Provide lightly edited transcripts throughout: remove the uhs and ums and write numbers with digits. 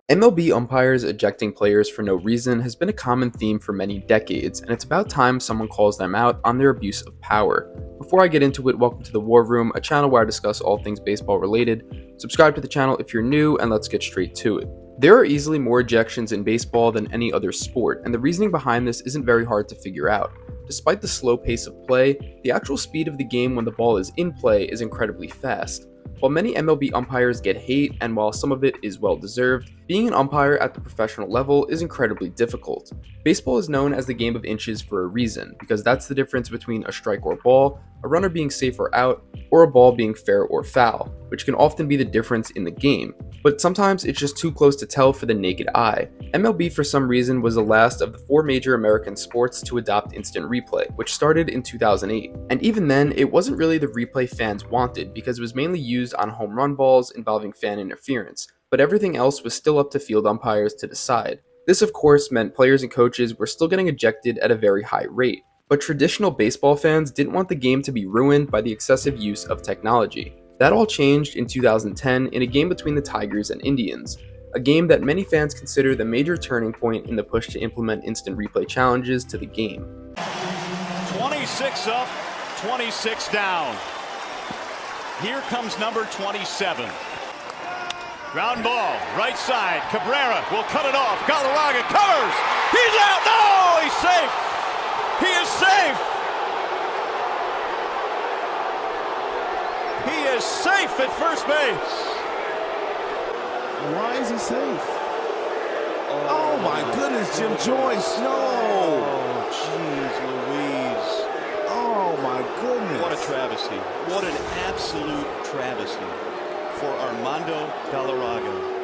MLB umpires ejecting players for no reason has been a common theme for many decades, and it's about time someone calls them out on their abuse of power. Before I get into it, welcome to the War Room, a channel where I discuss all things baseball related. Subscribe to the channel if you're new, and let's get straight to it. There are easily more ejections in baseball than any other sport, and the reasoning behind this isn't very hard to figure out. Despite the slow pace of play, the actual speed of the game when the ball is in play is incredibly fast. While many MLB umpires get hate, and while some of it is well deserved, being an umpire at the professional level is incredibly difficult. Baseball is known as the game of inches for a reason, because that's the difference between a strike or ball, a runner being safe or out, or a ball being fair or foul, which can often be the difference in the game. But sometimes it's just too close to tell for the naked eye. MLB for some reason was the last of the four major American sports to adopt instant replay, which started in 2008. And even then, it wasn't really the replay fans wanted because it was mainly used on home run balls involving fan interference, but everything else was still up to field umpires to decide. This of course meant players and coaches were still getting ejected at a very high rate. But traditional baseball fans didn't want the game to be ruined by the excessive use of technology. That all changed in 2010 in a game between the Tigers and Indians, a game that many fans consider the major turning point in the push to implement instant replay challenges to the game. 26 up, 26 down. Here comes number 27. Ground ball, right side. Cabrera will cut it off. Galarraga covers. He's out. No, he's safe. He is safe. He is safe at first base. Why is he safe? Oh my goodness, Jim Joyce, no! Oh, jeez Louise. Oh my goodness. What a travesty. What an absolute travesty for Armando Galarraga.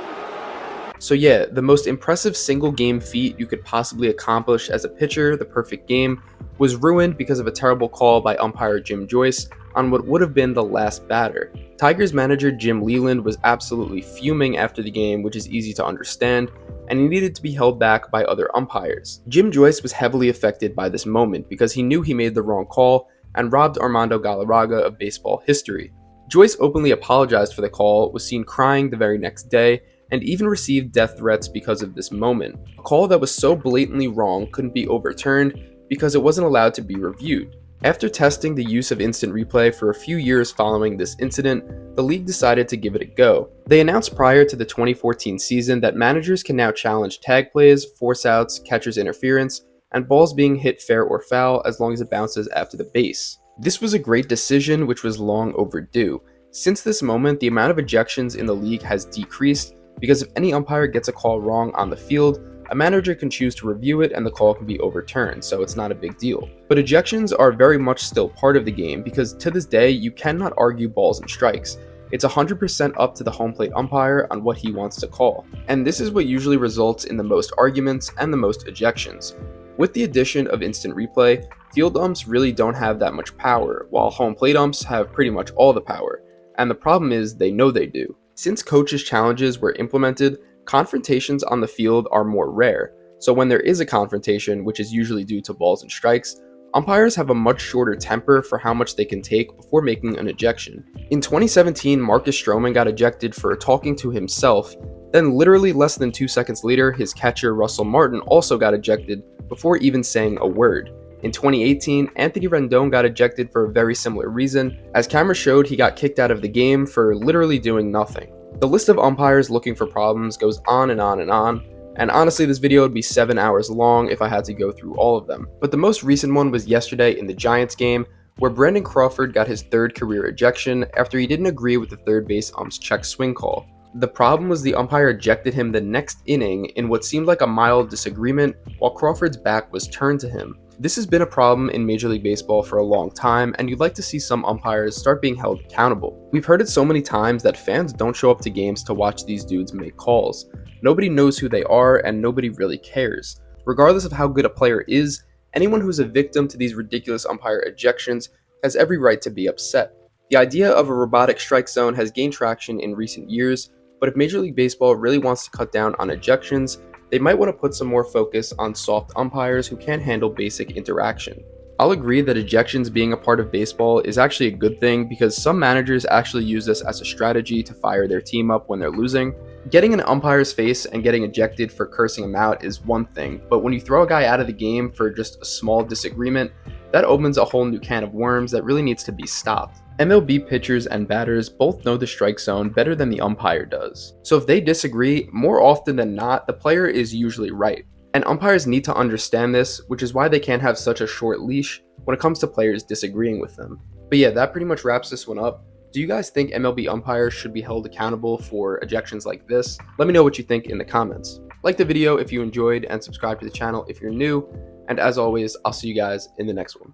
So yeah, the most impressive single game feat you could possibly accomplish as a pitcher, the perfect game, was ruined because of a terrible call by umpire Jim Joyce on what would have been the last batter. Tigers manager Jim Leyland was absolutely fuming after the game, which is easy to understand, and he needed to be held back by other umpires. Jim Joyce was heavily affected by this moment because he knew he made the wrong call and robbed Armando Galarraga of baseball history. Joyce openly apologized for the call, was seen crying the very next day, and even received death threats because of this moment. A call that was so blatantly wrong couldn't be overturned because it wasn't allowed to be reviewed. After testing the use of instant replay for a few years following this incident, the league decided to give it a go. They announced prior to the 2014 season that managers can now challenge tag plays, force outs, catcher's interference, and balls being hit fair or foul as long as it bounces after the base. This was a great decision which was long overdue. Since this moment, the amount of ejections in the league has decreased because if any umpire gets a call wrong on the field, a manager can choose to review it and the call can be overturned, so it's not a big deal. But ejections are very much still part of the game because to this day, you cannot argue balls and strikes. It's 100% up to the home plate umpire on what he wants to call. And this is what usually results in the most arguments and the most ejections. With the addition of instant replay, field umps really don't have that much power, while home plate umps have pretty much all the power. And the problem is they know they do. Since coaches' challenges were implemented, confrontations on the field are more rare, so when there is a confrontation, which is usually due to balls and strikes, umpires have a much shorter temper for how much they can take before making an ejection. In 2017, Marcus Stroman got ejected for talking to himself, then literally less than 2 seconds later, his catcher Russell Martin also got ejected before even saying a word. In 2018, Anthony Rendon got ejected for a very similar reason. As cameras showed, he got kicked out of the game for literally doing nothing. The list of umpires looking for problems goes on and on and on, and honestly this video would be 7 hours long if I had to go through all of them. But the most recent one was yesterday in the Giants game, where Brandon Crawford got his third career ejection after he didn't agree with the third base ump's check swing call. The problem was the umpire ejected him the next inning in what seemed like a mild disagreement while Crawford's back was turned to him. This has been a problem in Major League Baseball for a long time, and you'd like to see some umpires start being held accountable. We've heard it so many times that fans don't show up to games to watch these dudes make calls. Nobody knows who they are, and nobody really cares. Regardless of how good a player is, anyone who's a victim to these ridiculous umpire ejections has every right to be upset. The idea of a robotic strike zone has gained traction in recent years, but if Major League Baseball really wants to cut down on ejections, they might want to put some more focus on soft umpires who can handle basic interaction. I'll agree that ejections being a part of baseball is actually a good thing because some managers actually use this as a strategy to fire their team up when they're losing, Getting an umpire's face and getting ejected for cursing him out is one thing, but when you throw a guy out of the game for just a small disagreement, that opens a whole new can of worms that really needs to be stopped. MLB pitchers and batters both know the strike zone better than the umpire does. So if they disagree, more often than not, the player is usually right. And umpires need to understand this, which is why they can't have such a short leash when it comes to players disagreeing with them. But yeah, that pretty much wraps this one up. Do you guys think MLB umpires should be held accountable for ejections like this? Let me know what you think in the comments. Like the video if you enjoyed, and subscribe to the channel if you're new. And as always, I'll see you guys in the next one.